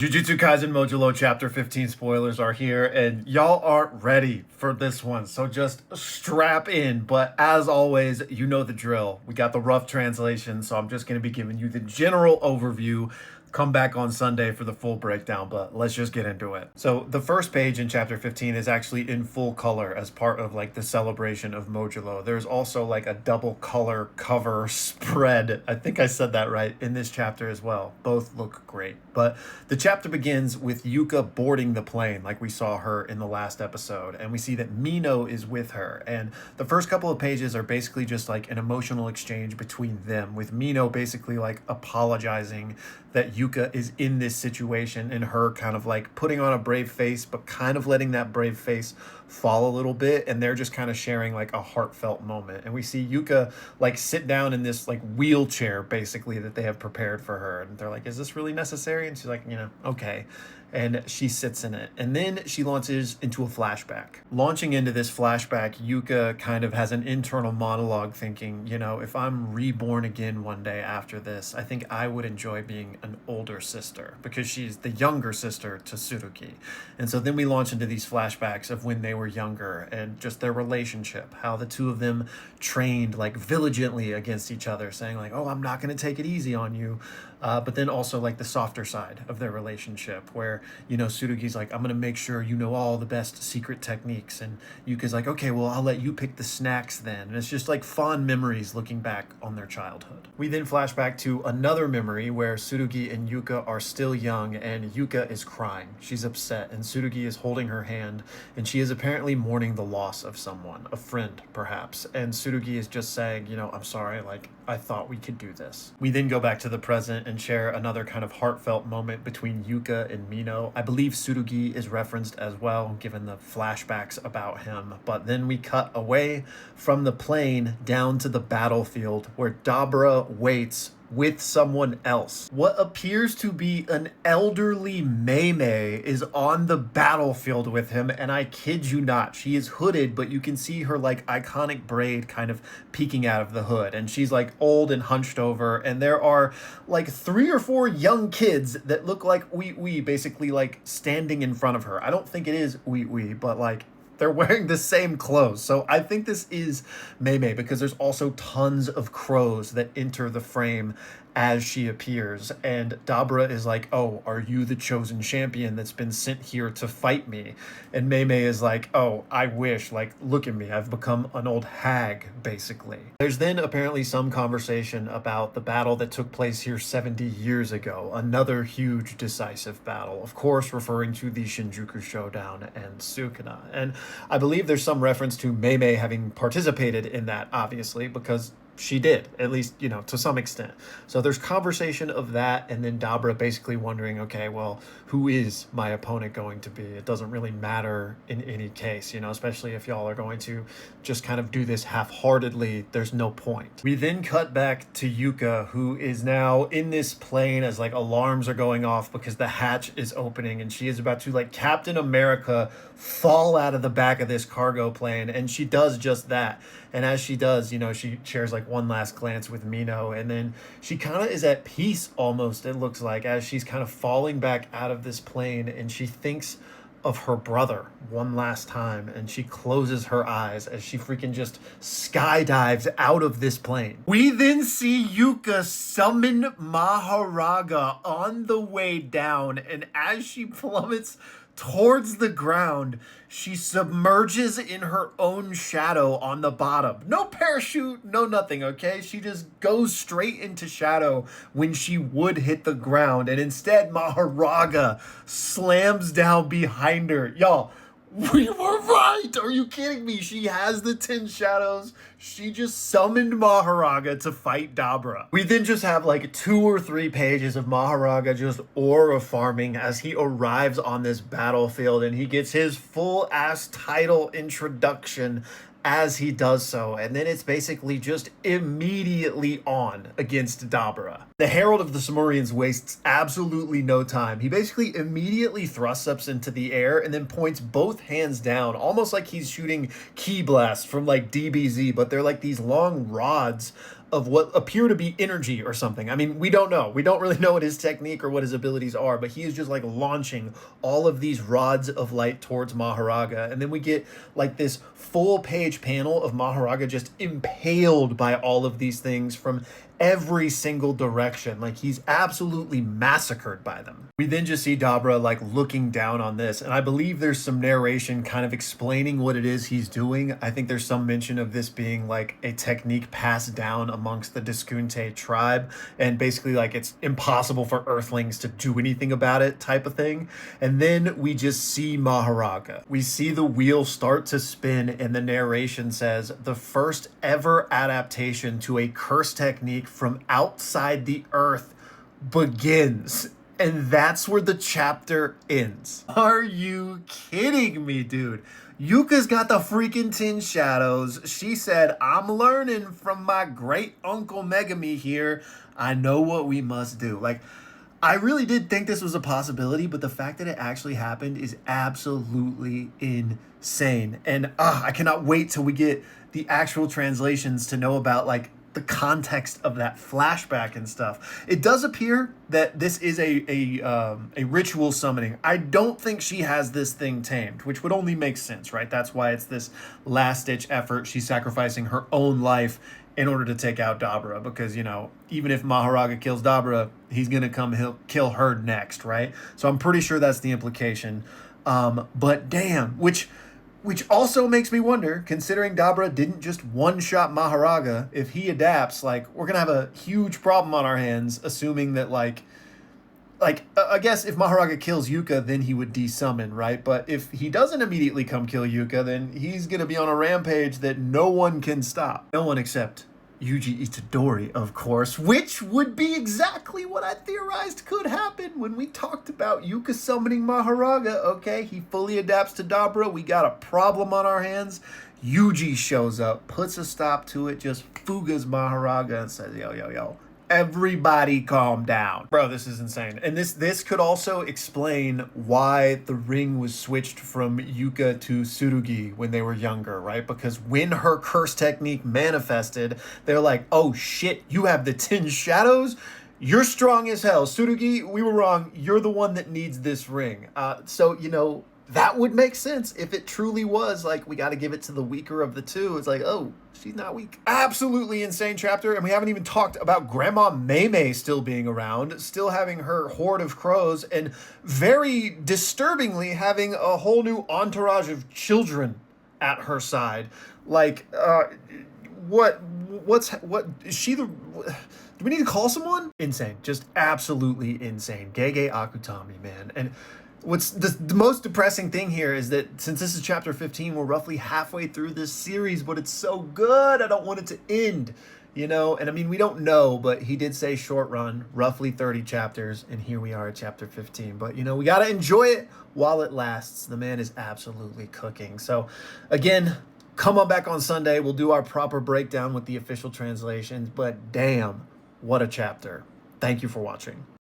Jujutsu Kaisen Modulo Chapter 15 spoilers are here, and y'all aren't ready for this one, so just strap in. But as always, you know the drill. We got the rough translation, so I'm just going to be giving you the general overview. Come back on Sunday for the full breakdown, but let's just get into it. So the first page in chapter 15 is actually in full color as part of like the celebration of Modulo. There's also like a double color cover spread. I think I said that right in this chapter as well. Both look great. But the chapter begins with Yuka boarding the plane like we saw her in the last episode. And we see that Mino is with her. And the first couple of pages are basically just like an emotional exchange between them, with Mino basically like apologizing that Yuka is in this situation and her kind of like putting on a brave face, but kind of letting that brave face fall a little bit. And they're just kind of sharing like a heartfelt moment. And we see Yuka like sit down in this like wheelchair basically that they have prepared for her. And they're like, is this really necessary? And she's like, okay. And she sits in it. And then she launches into a flashback. Launching into this flashback, Yuka kind of has an internal monologue thinking, if I'm reborn again one day after this, I think I would enjoy being an older sister, because she's the younger sister to Tsurugi. And so then we launch into these flashbacks of when they were younger and just their relationship, how the two of them trained like vigilantly against each other, saying like, oh, I'm not going to take it easy on you. But then also like the softer side of their relationship where, Tsurugi's like, I'm going to make sure you know all the best secret techniques. And Yuka's like, okay, well, I'll let you pick the snacks then. And it's just like fond memories looking back on their childhood. We then flash back to another memory where Tsurugi and Yuka are still young and Yuka is crying. She's upset and Tsurugi is holding her hand and she is apparently mourning the loss of someone, a friend perhaps. And Tsurugi is just saying, I'm sorry, like I thought we could do this. We then go back to the present and share another kind of heartfelt moment between Yuka and Mino. I believe Tsurugi is referenced as well, given the flashbacks about him. But then we cut away from the plane down to the battlefield where Dabra waits with someone else. What appears to be an elderly Mei is on the battlefield with him, and I kid you not, she is hooded, but you can see her like iconic braid kind of peeking out of the hood, and she's like old and hunched over, and there are like 3 or 4 young kids that look like wee basically like standing in front of her. I don't think it is wee, but like they're wearing the same clothes. So I think this is Mei because there's also tons of crows that enter the frame as she appears. And Dabra is like, oh, are you the chosen champion that's been sent here to fight me? And Mei is like, oh, I wish, like, look at me. I've become an old hag, basically. There's then apparently some conversation about the battle that took place here 70 years ago. Another huge decisive battle, of course, referring to the Shinjuku Showdown and Sukuna. And I believe there's some reference to Mei having participated in that, obviously, because she did, at least, to some extent. So there's conversation of that, and then Dabra basically wondering, okay, well, who is my opponent going to be? It doesn't really matter in any case, especially if y'all are going to just kind of do this half-heartedly. There's no point. We then cut back to Yuka, who is now in this plane as like alarms are going off because the hatch is opening, and she is about to like Captain America fall out of the back of this cargo plane, and she does just that. And as she does, she shares like one last glance with Mino, and then she kind of is at peace almost, it looks like, as she's kind of falling back out of this plane, and she thinks of her brother one last time, and she closes her eyes as she freaking just skydives out of this plane. We then see Yuka summon Maharaga on the way down, and as she plummets towards the ground, she submerges in her own shadow on the bottom. No parachute, no nothing, okay? She just goes straight into shadow when she would hit the ground, and instead Maharaga slams down behind her. Y'all, we were right! Are you kidding me? She has the 10 shadows. She just summoned Maharaga to fight Dabra. We then just have like 2 or 3 pages of Maharaga just aura farming as he arrives on this battlefield, and he gets his full ass title introduction as he does so, and then it's basically just immediately on against Dabra. The Herald of the Sumerians wastes absolutely no time. He basically immediately thrusts up into the air and then points both hands down, almost like he's shooting key blasts from like DBZ, but they're like these long rods of what appear to be energy or something. I mean, we don't know. We don't really know what his technique or what his abilities are, but he is just like launching all of these rods of light towards Maharaga. And then we get like this full page panel of Maharaga just impaled by all of these things from every single direction. Like he's absolutely massacred by them. We then just see Dabra like looking down on this, and I believe there's some narration kind of explaining what it is he's doing. I think there's some mention of this being like a technique passed down amongst the Diskunte tribe, and basically like it's impossible for earthlings to do anything about it type of thing. And then we just see Maharaga. We see the wheel start to spin, and the narration says the first ever adaptation to a curse technique from outside the earth begins. And that's where the chapter ends. Are you kidding me, dude? Yuka's got the freaking 10 shadows. She said, I'm learning from my great uncle Megami here. I know what we must do. Like, I really did think this was a possibility, but the fact that it actually happened is absolutely insane. And I cannot wait till we get the actual translations to know about like the context of that flashback and stuff. It does appear that this is a ritual summoning. I don't think she has this thing tamed, which would only make sense, right? That's why it's this last-ditch effort. She's sacrificing her own life in order to take out Dabra, because, you know, even if Maharaga kills Dabra, he's going to come kill her next, right? So I'm pretty sure that's the implication. But damn, which also makes me wonder, considering Dabra didn't just one-shot Maharaga, if he adapts, like, we're going to have a huge problem on our hands, assuming that, like, I guess if Maharaga kills Yuka, then he would desummon, right? But if he doesn't immediately come kill Yuka, then he's going to be on a rampage that no one can stop. No one except Yuji Itadori, of course, which would be exactly what I theorized could happen when we talked about Yuka summoning Maharaga, okay? He fully adapts to Dabra. We got a problem on our hands. Yuji shows up, puts a stop to it, just fugas Maharaga and says, yo, everybody calm down. Bro, this is insane. And this could also explain why the ring was switched from Yuka to Tsurugi when they were younger, right? Because when her curse technique manifested, they're like, oh shit, you have the 10 shadows? You're strong as hell. Tsurugi, we were wrong. You're the one that needs this ring. So, you know, that would make sense if it truly was like, we got to give it to the weaker of the two. It's like, oh, she's not weak. Absolutely insane chapter. And we haven't even talked about Grandma Maymay still being around, still having her horde of crows, and very disturbingly having a whole new entourage of children at her side. Like, what is she the... Do we need to call someone? Insane. Just absolutely insane. Gege Akutami, man. And what's the most depressing thing here is that since this is chapter 15, we're roughly halfway through this series, but it's so good. I don't want it to end, you know? And I mean, we don't know, but he did say short run, roughly 30 chapters. And here we are at chapter 15. But, you know, we got to enjoy it while it lasts. The man is absolutely cooking. So again, come on back on Sunday. We'll do our proper breakdown with the official translations. But damn, what a chapter. Thank you for watching.